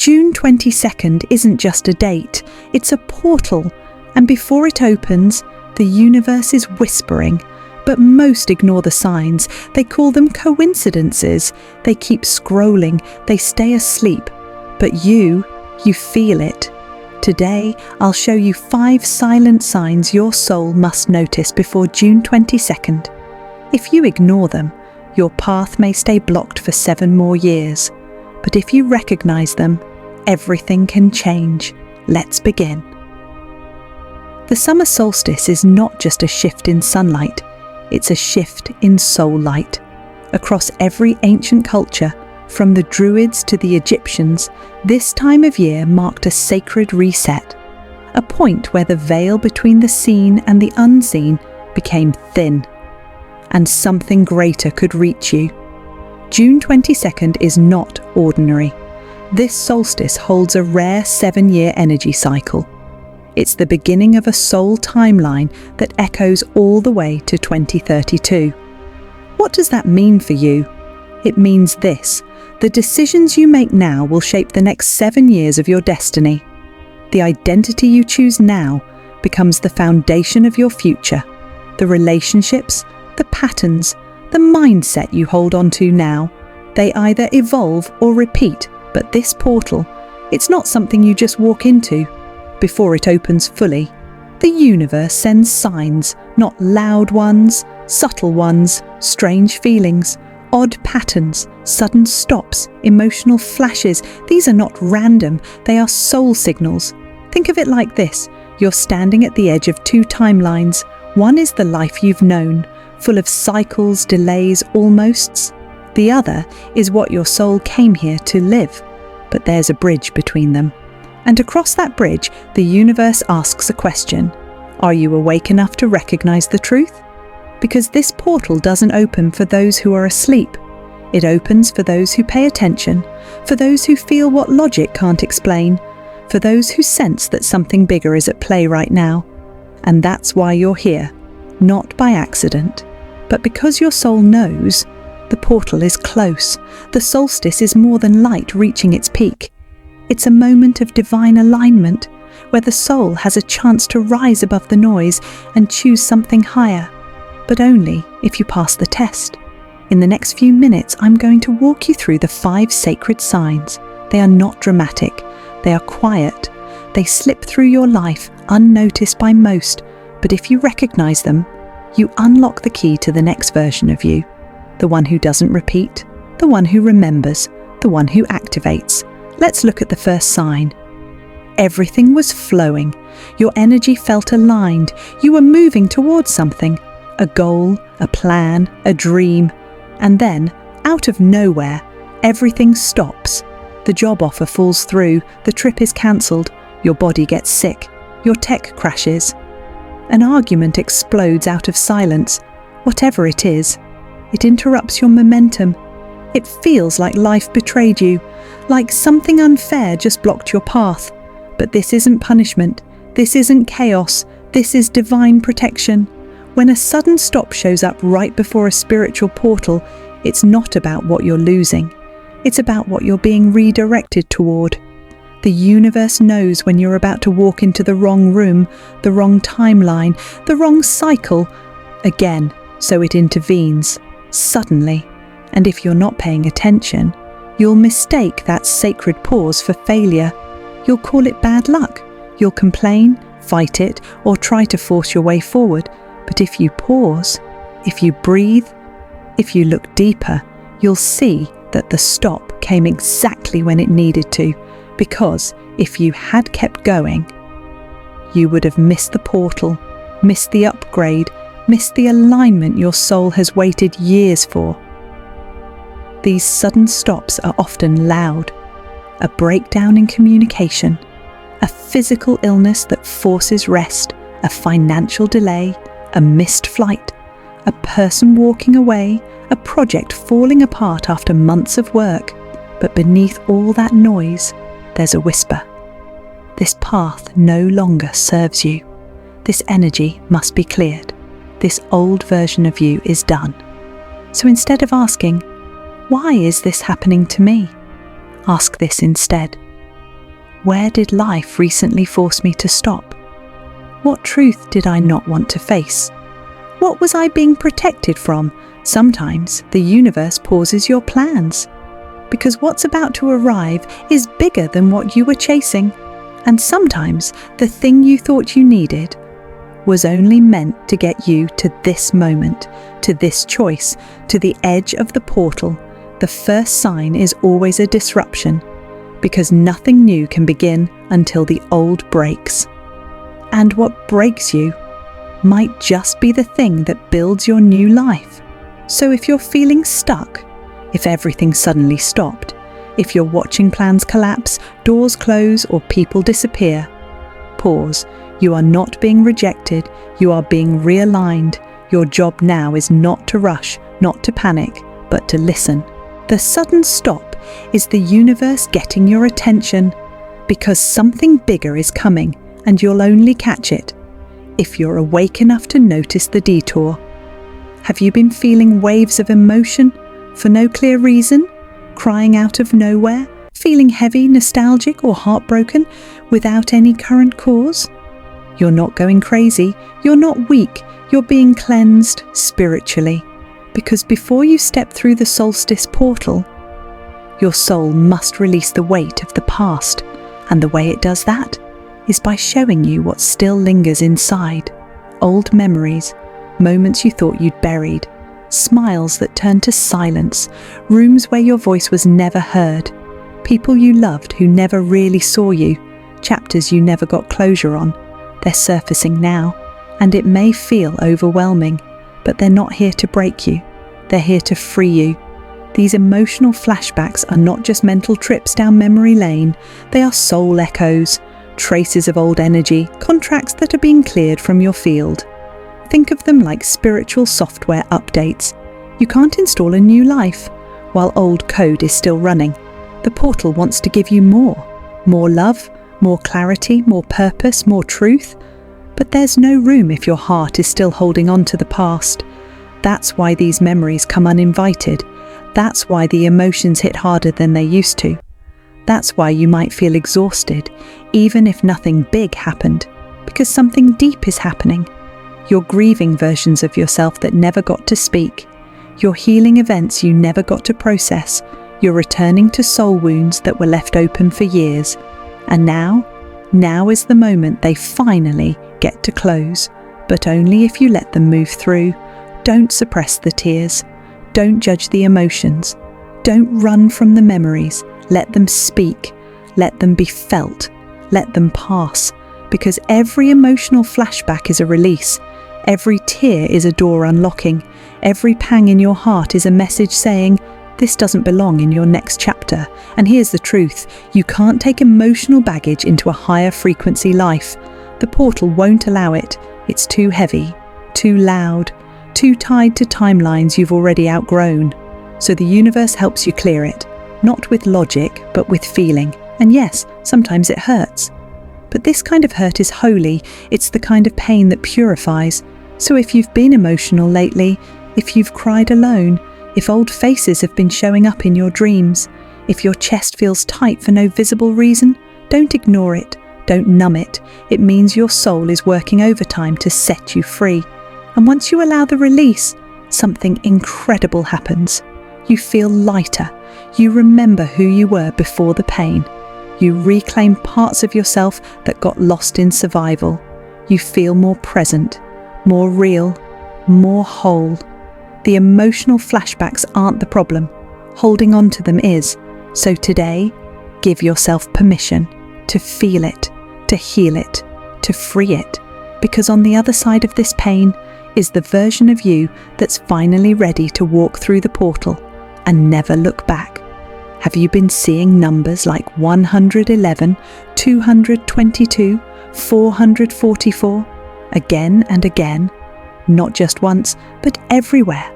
June 22nd isn't just a date, it's a portal, and before it opens, the universe is whispering. But most ignore the signs. They call them coincidences. They keep scrolling, they stay asleep. But you feel it. Today, I'll show you 5 silent signs your soul must notice before June 22nd. If you ignore them, your path may stay blocked for 7 more years. But if you recognize them, everything can change. Let's begin. The summer solstice is not just a shift in sunlight, it's a shift in soul light. Across every ancient culture, from the Druids to the Egyptians, this time of year marked a sacred reset, a point where the veil between the seen and the unseen became thin, and something greater could reach you. June 22nd is not ordinary. This solstice holds a rare 7-year energy cycle. It's the beginning of a soul timeline that echoes all the way to 2032. What does that mean for you? It means this: the decisions you make now will shape the next 7 years of your destiny. The identity you choose now becomes the foundation of your future. The relationships, the patterns, the mindset you hold on to now, they either evolve or repeat, but this portal, it's not something you just walk into. Before it opens fully, the universe sends signs, not loud ones, subtle ones, strange feelings, odd patterns, sudden stops, emotional flashes. These are not random, they are soul signals. Think of it like this: you're standing at the edge of 2 timelines. One is the life you've known, full of cycles, delays, almosts. The other is what your soul came here to live. But there's a bridge between them. And across that bridge, the universe asks a question. Are you awake enough to recognize the truth? Because this portal doesn't open for those who are asleep. It opens for those who pay attention, for those who feel what logic can't explain, for those who sense that something bigger is at play right now. And that's why you're here, not by accident, but because your soul knows the portal is close. The solstice is more than light reaching its peak. It's a moment of divine alignment, where the soul has a chance to rise above the noise and choose something higher, but only if you pass the test. In the next few minutes, I'm going to walk you through the 5 sacred signs. They are not dramatic, they are quiet. They slip through your life unnoticed by most, but if you recognize them, you unlock the key to the next version of you. The one who doesn't repeat, the one who remembers, the one who activates. Let's look at the first sign. Everything was flowing. Your energy felt aligned. You were moving towards something, a goal, a plan, a dream. And then, out of nowhere, everything stops. The job offer falls through, the trip is cancelled, your body gets sick, your tech crashes. An argument explodes out of silence. Whatever it is, it interrupts your momentum. It feels like life betrayed you, like something unfair just blocked your path. But this isn't punishment, this isn't chaos, this is divine protection. When a sudden stop shows up right before a spiritual portal, it's not about what you're losing, it's about what you're being redirected toward. The universe knows when you're about to walk into the wrong room, the wrong timeline, the wrong cycle again, so it intervenes, suddenly. And if you're not paying attention, you'll mistake that sacred pause for failure. You'll call it bad luck. You'll complain, fight it, or try to force your way forward. But if you pause, if you breathe, if you look deeper, you'll see that the stop came exactly when it needed to. Because if you had kept going, you would have missed the portal, missed the upgrade, missed the alignment your soul has waited years for. These sudden stops are often loud. A breakdown in communication, a physical illness that forces rest, a financial delay, a missed flight, a person walking away, a project falling apart after months of work. But beneath all that noise, there's a whisper. This path no longer serves you. This energy must be cleared. This old version of you is done. So instead of asking, why is this happening to me? Ask this instead. Where did life recently force me to stop? What truth did I not want to face? What was I being protected from? Sometimes the universe pauses your plans, because what's about to arrive is bigger than what you were chasing. And sometimes the thing you thought you needed was only meant to get you to this moment, to this choice, to the edge of the portal. The first sign is always a disruption, because nothing new can begin until the old breaks. And what breaks you might just be the thing that builds your new life. So if you're feeling stuck, if everything suddenly stopped, if you're watching plans collapse, doors close, or people disappear, pause. You are not being rejected, you are being realigned. Your job now is not to rush, not to panic, but to listen. The sudden stop is the universe getting your attention, because something bigger is coming, and you'll only catch it if you're awake enough to notice the detour. Have you been feeling waves of emotion for no clear reason, crying out of nowhere, feeling heavy, nostalgic, or heartbroken without any current cause? You're not going crazy, you're not weak, you're being cleansed spiritually, because before you step through the Solstice Portal, your soul must release the weight of the past, and the way it does that is by showing you what still lingers inside. Old memories, moments you thought you'd buried, smiles that turned to silence, rooms where your voice was never heard, people you loved who never really saw you, chapters you never got closure on. They're surfacing now, and it may feel overwhelming, but they're not here to break you. They're here to free you. These emotional flashbacks are not just mental trips down memory lane, they are soul echoes, traces of old energy, contracts that are being cleared from your field. Think of them like spiritual software updates. You can't install a new life while old code is still running. The portal wants to give you more love, more clarity, more purpose, more truth. But there's no room if your heart is still holding on to the past. That's why these memories come uninvited. That's why the emotions hit harder than they used to. That's why you might feel exhausted, even if nothing big happened, because something deep is happening. You're grieving versions of yourself that never got to speak. You're healing events you never got to process. You're returning to soul wounds that were left open for years. And now is the moment they finally get to close, but only if you let them move through. Don't suppress the tears. Don't judge the emotions. Don't run from the memories. Let them speak. Let them be felt. Let them pass. Because every emotional flashback is a release. Every tear is a door unlocking. Every pang in your heart is a message saying, this doesn't belong in your next chapter. And here's the truth. You can't take emotional baggage into a higher frequency life. The portal won't allow it. It's too heavy, too loud, too tied to timelines you've already outgrown. So the universe helps you clear it, not with logic, but with feeling. And yes, sometimes it hurts. But this kind of hurt is holy. It's the kind of pain that purifies. So if you've been emotional lately, if you've cried alone, if old faces have been showing up in your dreams, if your chest feels tight for no visible reason, don't ignore it. Don't numb it. It means your soul is working overtime to set you free. And once you allow the release, something incredible happens. You feel lighter. You remember who you were before the pain. You reclaim parts of yourself that got lost in survival. You feel more present, more real, more whole. The emotional flashbacks aren't the problem. Holding on to them is. So today, give yourself permission to feel it, to heal it, to free it. Because on the other side of this pain is the version of you that's finally ready to walk through the portal and never look back. Have you been seeing numbers like 111, 222, 444 again and again? Not just once, but everywhere.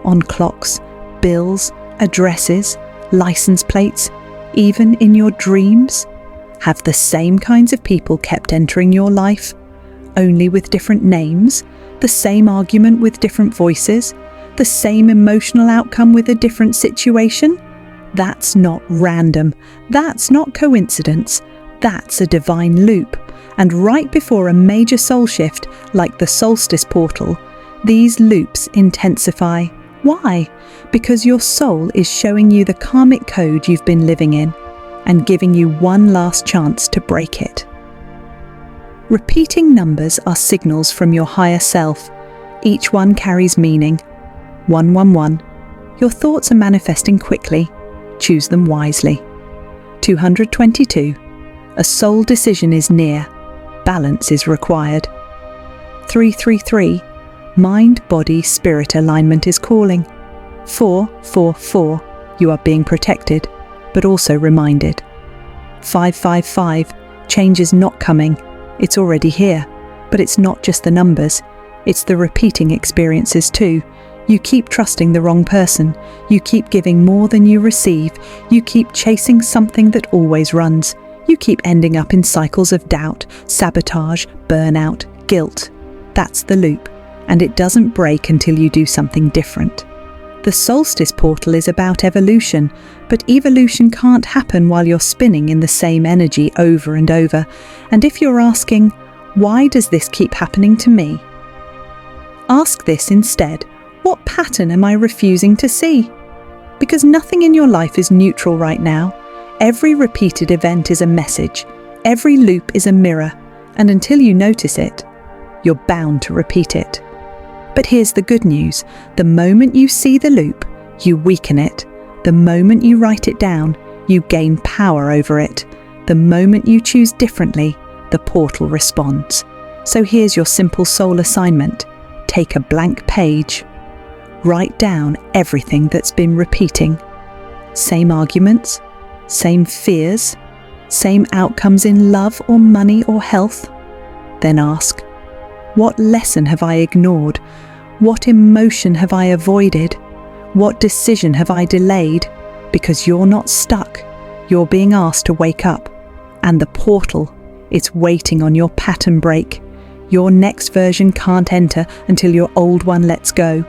On clocks, bills, addresses, license plates, even in your dreams? Have the same kinds of people kept entering your life, only with different names? The same argument with different voices? The same emotional outcome with a different situation? That's not random. That's not coincidence. That's a divine loop. And right before a major soul shift, like the Solstice Portal, these loops intensify. Why? Because your soul is showing you the karmic code you've been living in and giving you one last chance to break it. Repeating numbers are signals from your higher self. Each one carries meaning. 111. Your thoughts are manifesting quickly. Choose them wisely. 222. A soul decision is near. Balance is required. 333. Mind, body, spirit alignment is calling. 444. You are being protected, but also reminded. 555. Change is not coming. It's already here. But it's not just the numbers. It's the repeating experiences too. You keep trusting the wrong person. You keep giving more than you receive. You keep chasing something that always runs. You keep ending up in cycles of doubt, sabotage, burnout, guilt. That's the loop, and it doesn't break until you do something different. The Solstice Portal is about evolution, but evolution can't happen while you're spinning in the same energy over and over. And if you're asking, why does this keep happening to me? Ask this instead. What pattern am I refusing to see? Because nothing in your life is neutral right now. Every repeated event is a message. Every loop is a mirror. And until you notice it, you're bound to repeat it. But here's the good news. The moment you see the loop, you weaken it. The moment you write it down, you gain power over it. The moment you choose differently, the portal responds. So here's your simple soul assignment. Take a blank page. Write down everything that's been repeating. Same arguments, same fears, same outcomes in love or money or health. Then ask, what lesson have I ignored? What emotion have I avoided? What decision have I delayed? Because you're not stuck. You're being asked to wake up. And the portal, it's waiting on your pattern break. Your next version can't enter until your old one lets go.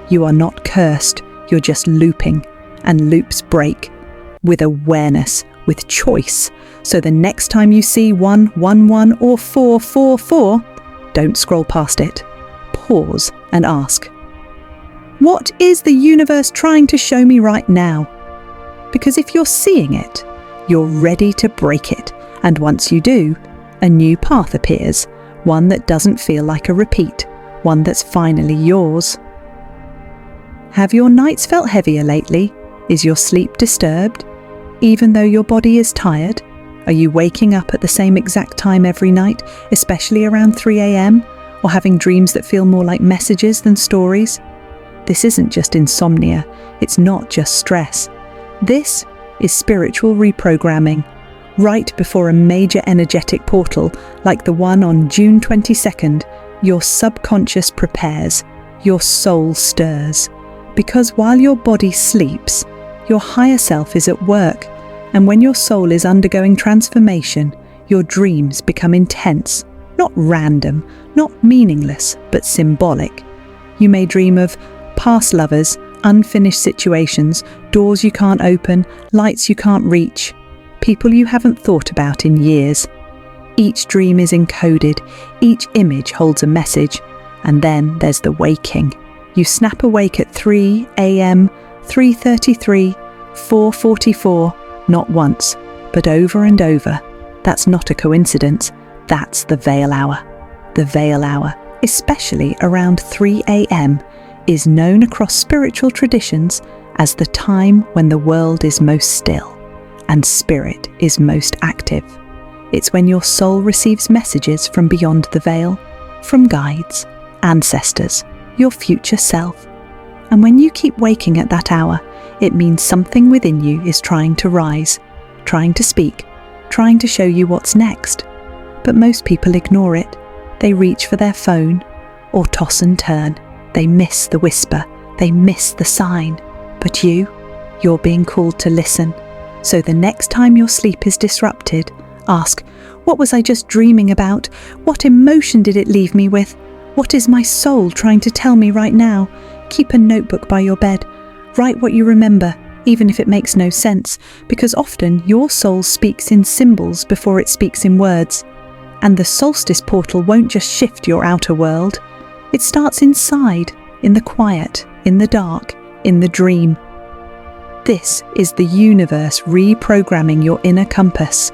You are not cursed, you're just looping. And loops break. With awareness, with choice. So the next time you see 111 or 444, don't scroll past it. Pause and ask, what is the universe trying to show me right now? Because if you're seeing it, you're ready to break it. And once you do, a new path appears, one that doesn't feel like a repeat, one that's finally yours. Have your nights felt heavier lately? Is your sleep disturbed? Even though your body is tired? Are you waking up at the same exact time every night, especially around 3 a.m, or having dreams that feel more like messages than stories? This isn't just insomnia, it's not just stress. This is spiritual reprogramming. Right before a major energetic portal, like the one on June 22nd, your subconscious prepares, your soul stirs. Because while your body sleeps, your higher self is at work, and when your soul is undergoing transformation, your dreams become intense, not random, not meaningless, but symbolic. You may dream of past lovers, unfinished situations, doors you can't open, lights you can't reach, people you haven't thought about in years. Each dream is encoded, each image holds a message, and then there's the waking. You snap awake at 3 a.m, 3:33, 4:44, not once, but over and over. That's not a coincidence, that's the veil hour. The veil hour, especially around 3 a.m, is known across spiritual traditions as the time when the world is most still and spirit is most active. It's when your soul receives messages from beyond the veil, from guides, ancestors, your future self. And when you keep waking at that hour, it means something within you is trying to rise, trying to speak, trying to show you what's next. But most people ignore it. They reach for their phone or toss and turn. They miss the whisper. They miss the sign. But you're being called to listen. So the next time your sleep is disrupted, ask, what was I just dreaming about? What emotion did it leave me with? What is my soul trying to tell me right now? Keep a notebook by your bed. Write what you remember. even if it makes no sense, because often your soul speaks in symbols before it speaks in words. And the Solstice Portal won't just shift your outer world. It starts inside, in the quiet, in the dark, in the dream. This is the universe reprogramming your inner compass,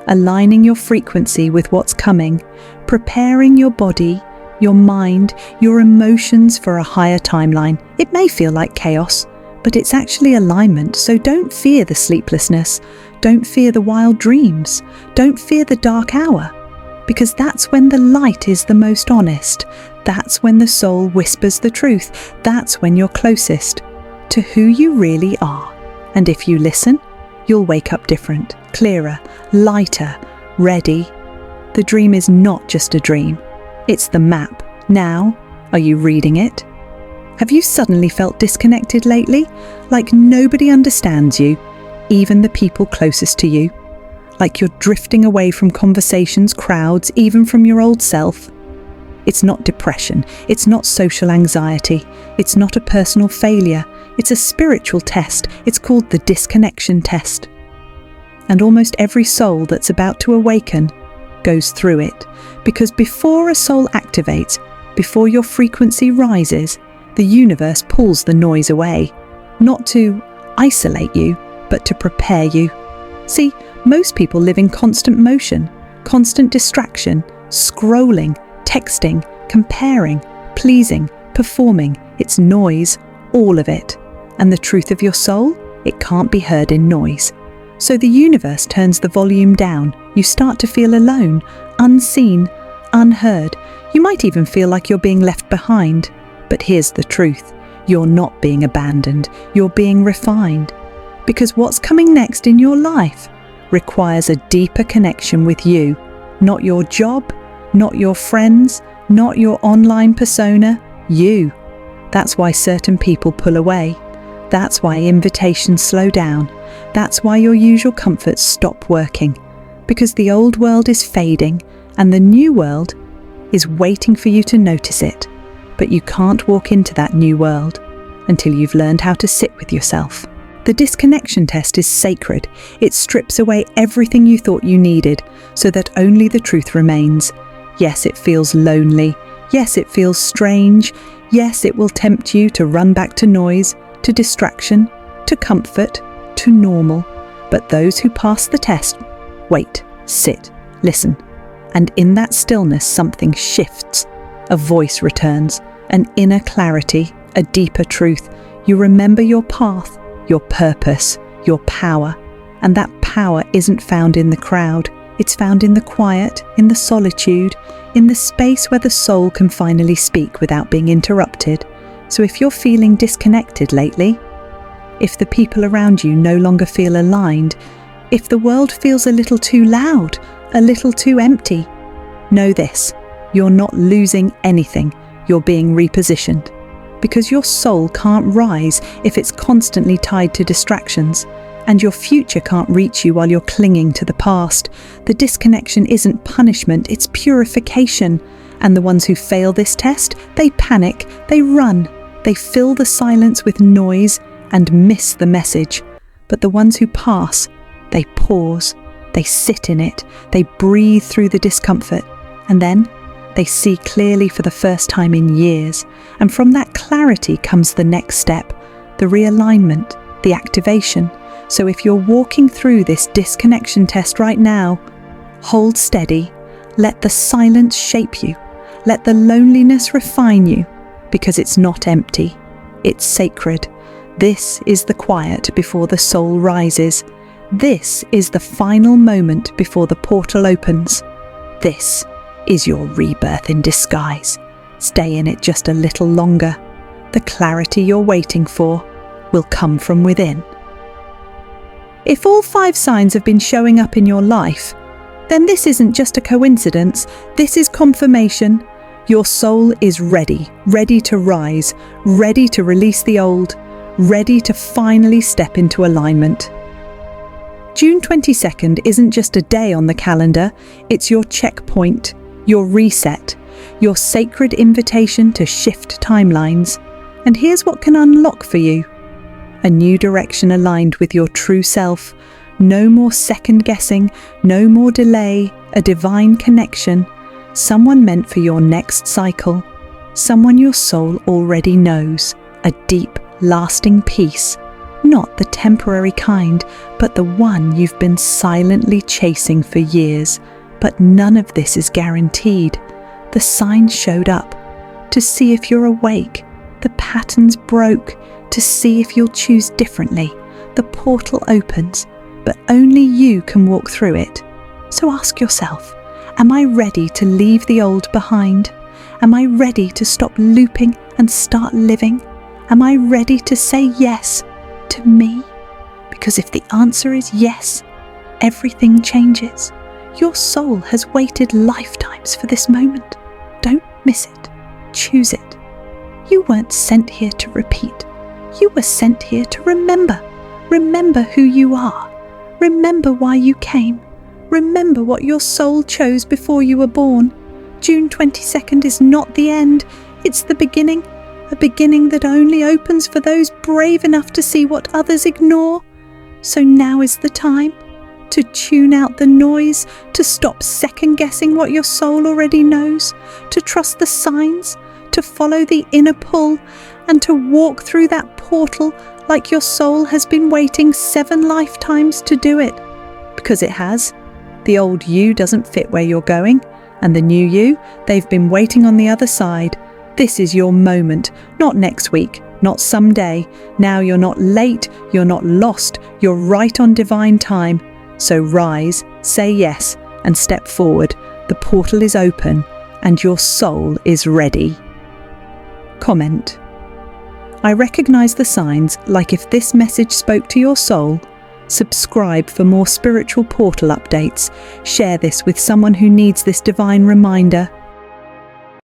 aligning your frequency with what's coming, preparing your body, your mind, your emotions for a higher timeline. It may feel like chaos, but it's actually alignment, so don't fear the sleeplessness, don't fear the wild dreams, don't fear the dark hour, because that's when the light is the most honest, that's when the soul whispers the truth, that's when you're closest to who you really are. And if you listen, you'll wake up different, clearer, lighter, ready. The dream is not just a dream, it's the map. Now, are you reading it? Have you suddenly felt disconnected lately? Like nobody understands you, even the people closest to you? Like you're drifting away from conversations, crowds, even from your old self? It's not depression, it's not social anxiety, it's not a personal failure, it's a spiritual test. It's called the Disconnection test. And almost every soul that's about to awaken goes through it, because before a soul activates, before your frequency rises, the universe pulls the noise away, not to isolate you, but to prepare you. See, most people live in constant motion, constant distraction, scrolling, texting, comparing, pleasing, performing. It's noise, all of it. And the truth of your soul, it can't be heard in noise. So the universe turns the volume down. You start to feel alone, unseen, unheard. You might even feel like you're being left behind. But here's the truth. You're not being abandoned. You're being refined. Because what's coming next in your life requires a deeper connection with you. Not your job, not your friends, not your online persona. You. That's why certain people pull away. That's why invitations slow down. That's why your usual comforts stop working. Because the old world is fading and the new world is waiting for you to notice it. But you can't walk into that new world until you've learned how to sit with yourself. The disconnection test is sacred. It strips away everything you thought you needed so that only the truth remains. Yes, it feels lonely. Yes, it feels strange. Yes, it will tempt you to run back to noise, to distraction, to comfort, to normal. But those who pass the test wait, sit, listen. And in that stillness, something shifts. A voice returns, an inner clarity, a deeper truth. You remember your path, your purpose, your power. And that power isn't found in the crowd. It's found in the quiet, in the solitude, in the space where the soul can finally speak without being interrupted. So if you're feeling disconnected lately, if the people around you no longer feel aligned, if the world feels a little too loud, a little too empty, know this, you're not losing anything, you're being repositioned. Because your soul can't rise if it's constantly tied to distractions, and your future can't reach you while you're clinging to the past. The disconnection isn't punishment, it's purification. And the ones who fail this test, they panic, they run, they fill the silence with noise and miss the message. But the ones who pass, they pause, they sit in it, they breathe through the discomfort, and then they see clearly for the first time in years. And from that clarity comes the next step, the realignment, the activation. So if you're walking through this disconnection test right now, hold steady, let the silence shape you, let the loneliness refine you, because it's not empty, it's sacred. This is the quiet before the soul rises. This is the final moment before the portal opens. This is your rebirth in disguise. Stay in it just a little longer. The clarity you're waiting for will come from within. If all 5 signs have been showing up in your life, then this isn't just a coincidence, this is confirmation. Your soul is ready, ready to rise, ready to release the old, ready to finally step into alignment. June 22nd isn't just a day on the calendar, it's your checkpoint, your reset, your sacred invitation to shift timelines. And here's what can unlock for you: A new direction aligned with your true self. No more second guessing, no more delay, a divine connection. Someone meant for your next cycle. Someone your soul already knows. A deep, lasting peace. Not the temporary kind, but the one you've been silently chasing for years. But none of this is guaranteed. The signs showed up to see if you're awake. The patterns broke to see if you'll choose differently. The portal opens, but only you can walk through it. So ask yourself, am I ready to leave the old behind? Am I ready to stop looping and start living? Am I ready to say yes to me? Because if the answer is yes, everything changes. Your soul has waited lifetimes for this moment. Don't miss it. Choose it. You weren't sent here to repeat. You were sent here to remember. Remember who you are. Remember why you came. Remember what your soul chose before you were born. June 22nd is not the end. It's the beginning. A beginning that only opens for those brave enough to see what others ignore. So now is the time to tune out the noise, to stop second-guessing what your soul already knows, to trust the signs, to follow the inner pull, and to walk through that portal like your soul has been waiting 7 lifetimes to do it. Because it has. The old you doesn't fit where you're going, and the new you, they've been waiting on the other side. This is your moment, not next week, not someday. Now you're not late, you're not lost, you're right on divine time. So rise, say yes, and step forward. The portal is open, and your soul is ready. Comment. I recognize the signs, like if this message spoke to your soul. Subscribe for more spiritual portal updates. Share this with someone who needs this divine reminder.